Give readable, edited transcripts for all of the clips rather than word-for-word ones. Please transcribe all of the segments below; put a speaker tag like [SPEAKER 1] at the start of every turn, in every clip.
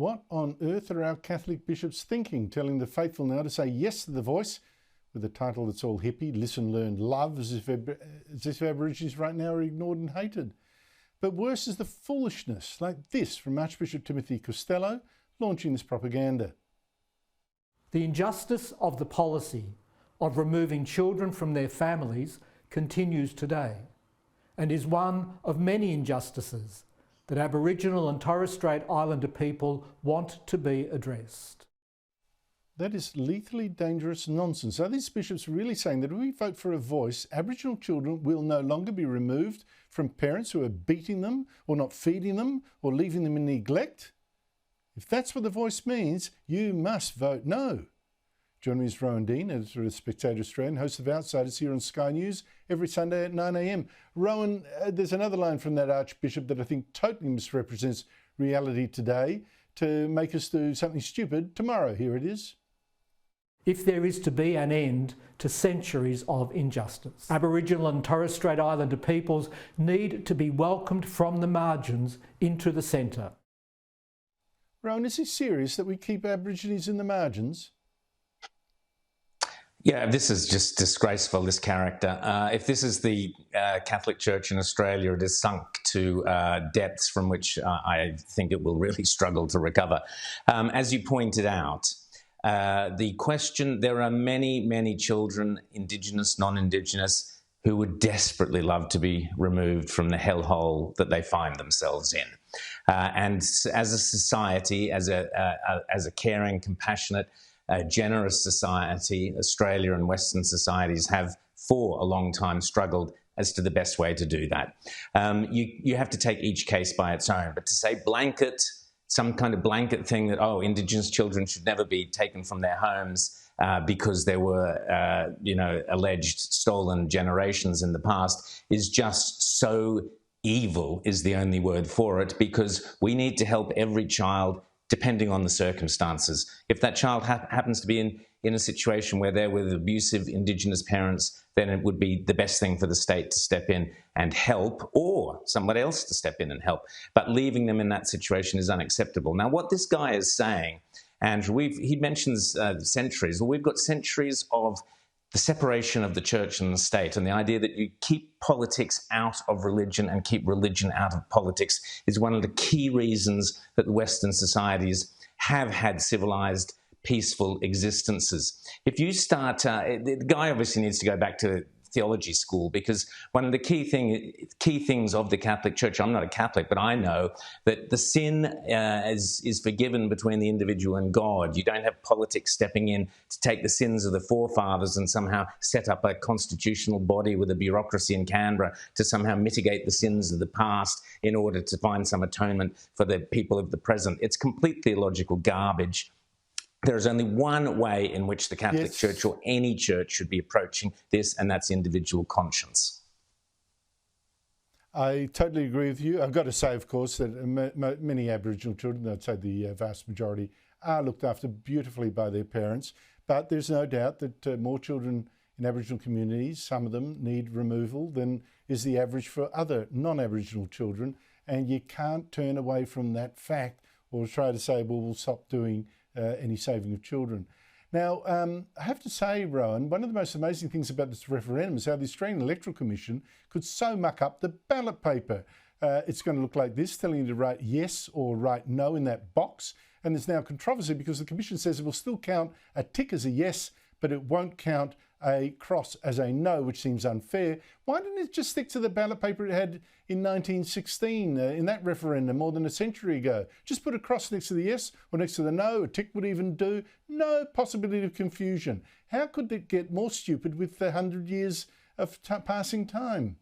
[SPEAKER 1] What on earth are our Catholic bishops thinking, telling the faithful now to say yes to the voice with a title that's all hippie, listen, learn, love, as if Aborigines right now are ignored and hated? But worse is the foolishness, like this from Archbishop Timothy Costello, launching this propaganda.
[SPEAKER 2] The injustice of the policy of removing children from their families continues today and is one of many injustices that Aboriginal and Torres Strait Islander people want to be addressed.
[SPEAKER 1] That is lethally dangerous nonsense. Are these bishops really saying that if we vote for a voice, Aboriginal children will no longer be removed from parents who are beating them or not feeding them or leaving them in neglect? If that's what the voice means, you must vote no. Joining me is Rowan Dean, editor of Spectator Australia and host of Outsiders here on Sky News every Sunday at 9 a.m. Rowan, there's another line from that Archbishop that I think totally misrepresents reality today to make us do something stupid tomorrow. Here it is.
[SPEAKER 2] If there is to be an end to centuries of injustice, Aboriginal and Torres Strait Islander peoples need to be welcomed from the margins into the centre.
[SPEAKER 1] Rowan, is he serious that we keep Aborigines in the margins?
[SPEAKER 3] Yeah, this is just disgraceful, this character. If this is the Catholic Church in Australia, it is sunk to depths from which I think it will really struggle to recover. As you pointed out, the question, there are many, many children, Indigenous, non-Indigenous, who would desperately love to be removed from the hellhole that they find themselves in. And as a society, as a caring, compassionate, generous society, Australia and Western societies have for a long time struggled as to the best way to do that. You have to take each case by its own, but to say blanket, some kind of blanket thing that, oh, Indigenous children should never be taken from their homes because there were, alleged stolen generations in the past is just so evil, is the only word for it, because we need to help every child depending on the circumstances. If that child happens to be in a situation where they're with abusive Indigenous parents, then it would be the best thing for the state to step in and help, or someone else to step in and help. But leaving them in that situation is unacceptable. Now, what this guy is saying, Andrew, he mentions centuries. Well, we've got centuries of the separation of the church and the state, and the idea that you keep politics out of religion and keep religion out of politics is one of the key reasons that Western societies have had civilized, peaceful existences. If you start, the guy obviously needs to go back to theology school, because one of the key things of the Catholic Church, I'm not a Catholic, but I know that the sin is forgiven between the individual and God. You don't have politics stepping in to take the sins of the forefathers and somehow set up a constitutional body with a bureaucracy in Canberra to somehow mitigate the sins of the past in order to find some atonement for the people of the present. It's complete theological garbage. There is only one way in which the Catholic Church or any church should be approaching this, and that's individual conscience.
[SPEAKER 1] I totally agree with you. I've got to say, of course, that many Aboriginal children, I'd say the vast majority, are looked after beautifully by their parents. But there's no doubt that more children in Aboriginal communities, some of them need removal than is the average for other non-Aboriginal children. And you can't turn away from that fact or try to say, well, we'll stop doing any saving of children. Now, I have to say, Rowan, one of the most amazing things about this referendum is how the Australian Electoral Commission could so muck up the ballot paper. It's going to look like this, telling you to write yes or write no in that box. And there's now controversy because the Commission says it will still count a tick as a yes, but it won't count a cross as a no, which seems unfair. Why didn't it just stick to the ballot paper it had in 1916 in that referendum more than a century ago? Just put a cross next to the yes or next to the no. A tick would even do. No possibility of confusion. How could it get more stupid with 100 years of passing time?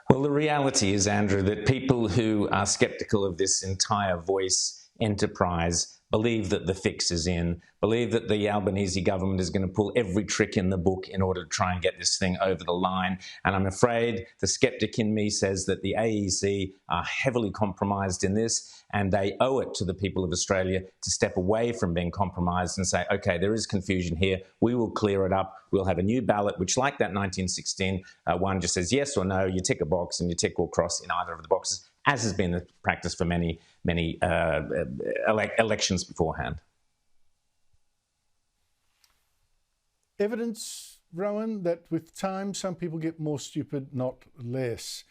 [SPEAKER 3] Well, the reality is, Andrew, that people who are sceptical of this entire voice enterprise believe that the fix is in, believe that the Albanese government is going to pull every trick in the book in order to try and get this thing over the line. And I'm afraid the skeptic in me says that the AEC are heavily compromised in this, and they owe it to the people of Australia to step away from being compromised and say, okay, there is confusion here. We will clear it up. We'll have a new ballot, which, like that 1916 one, just says yes or no. You tick a box and you tick or cross in either of the boxes. as has been the practice for many elections beforehand.
[SPEAKER 1] Evidence, Rowan, that with time some people get more stupid, not less.